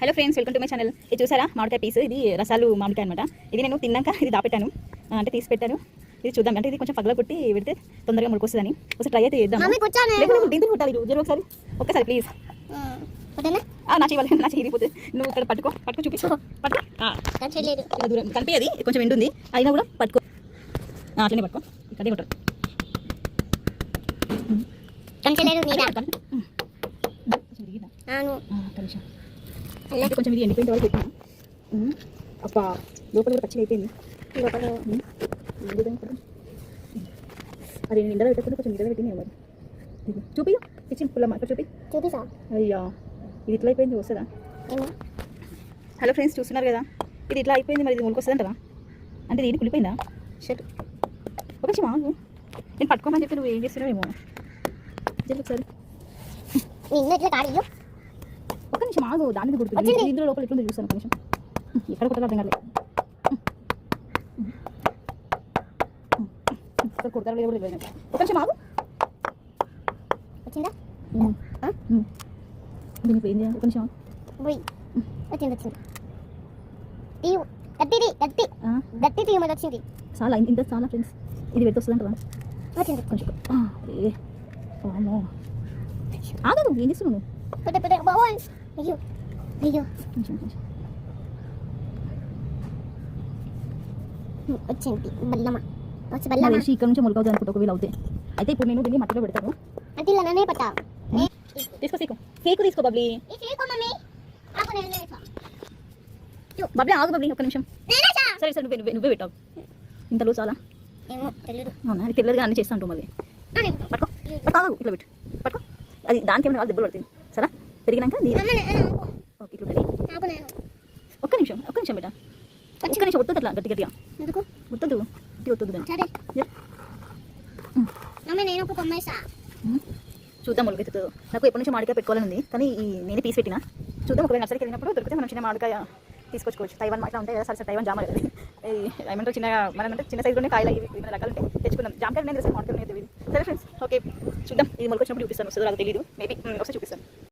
Hello friends, welcome to my channel. ఇది చూసారా మామిడికాయ పీస్, ఇది రసాలు మామిడికాయ అనమాట. ఇది నేను తిన్నాక ఇది దాపెట్టాను, అంటే తీసి పెట్టాను. ఇది చూద్దాం, అంటే ఇది కొంచెం పగల కొట్టి పెడితే తొందరగా ముడికొస్తుందని ఒకసారి ట్రై అయితే చేద్దాం. దీంతో కొట్టాలి ఒకసారి, ఒక్కసారి ప్లీజ్. నా చేయాలి, నా చేయకపోతే నువ్వు ఇక్కడ పట్టుకో చూపించు, పట్టుకో దూరం కలిపి, అది కొంచెం ఎండుంది అయినా కూడా పట్టుకో, అట్లనే పట్టుకో, ఇక్కడే కొట్టాలి. కొంచెం ఇది ఎండిపోయిన వరకు పెట్టినా, అప్ప లోపల కూడా పచ్చిగా అయిపోయింది. అది నిండలో పెట్టకుండా కొంచెం నిండలో పెట్టింది మరి. చూపి ఇచ్చి పుల్లమ్మ ఇక్కడ చూపిస్తా. అయ్యా ఇది ఇట్లా అయిపోయింది, వస్తుందా? హలో ఫ్రెండ్స్, చూస్తున్నారు కదా, ఇది ఇట్లా అయిపోయింది. మరి ఇది మురికి వస్తుందంటారా? అంటే ఇది కులిపోయిందా? షర్ట్ ఒక నిమిషం ఆగు, నేను పట్టుకోమని చెప్పి నువ్వు ఏం చేస్తున్నావేమో. ఒకసారి ఒక నిమిషం ఆగు, దానికి గుర్తుంది. ఇందులో లోపల ఎట్లుంది చూస్తాను, ఒక నిమిషం. ఎక్కడ కొట్టాలి అర్థం కాలేదు. ఇక్కడ కొడతారు లేదు కూడా తెలియదు. ఒక నిమిషం ఆగు. వచ్చిందా? దీనికి ఏం చేయాలి? ఒక నిమిషం వచ్చింది. చాలా ఇంత చాలా ఫ్రెండ్స్, ఇది పెట్టి వస్తుందంటారా? కొంచెం ఆగదు, ఏం చేస్తున్నావు? వచ్చింది బల్లమ్మ. ఇక్కడ నుంచి మొలకవుతుంది అనుకుంటా, ఒకవేళ అవుతాయి. అయితే ఇప్పుడు నేను దీన్ని మట్టిలో పెడతాను. తీసుకో తీసుకో బబ్లీ. బబ్లీ ఆగు బబ్లీ, ఒక్క నిమిషం. సరే సరే, నువ్వే పెట్టావు. ఇంతలో చాలా అవునా? అది తెల్లదిగా అన్ని చేస్తా ఉంటాం. మళ్ళీ పట్టుకో, ఇట్లా పెట్టు, పట్టుకో. అది దానికి ఏమైనా దెబ్బలు పడుతుంది. సరే పెరిగినాక ఓకే, ఇట్లా పెరిగి ఒక్క నిమిషం బేటా, ఒక్క నిమిషం. వస్తుంది అట్లా గట్టిగా వద్దు చూద్దాం మొలకెత్తుతుందో. నాకు ఎప్పటి నుంచి మామిడికాయ పెట్టుకోవాలని ఉంది, కానీ నేనే పీస్ పెట్టినా. చూద్దాం, ఒకవేళ నర్సరీకి వెళ్ళినప్పుడు దొరికితే మనం చిన్న మామిడికాయ తీసుకొచ్చుకోవచ్చు. తైవాన్ అట్లా ఉంటాయి కదా, సరే తైవాన్ జామ కదా, ఏమంటారు చిన్నగా, మనం చిన్న సైజులోనే కాయలు ఇవి వివిధ రకాలు ఉంటాయి, తెచ్చుకుందాం. జామకాయలు నేను మామిడికాయలు తెలియదు. సరే ఫ్రెండ్స్, ఓకే చూద్దాం. ఇది మొలకొచ్చినప్పుడు చూపిస్తాను, వస్తుందో రాదో తెలియదు, మేబీ ఒకసారి చూపిస్తాను.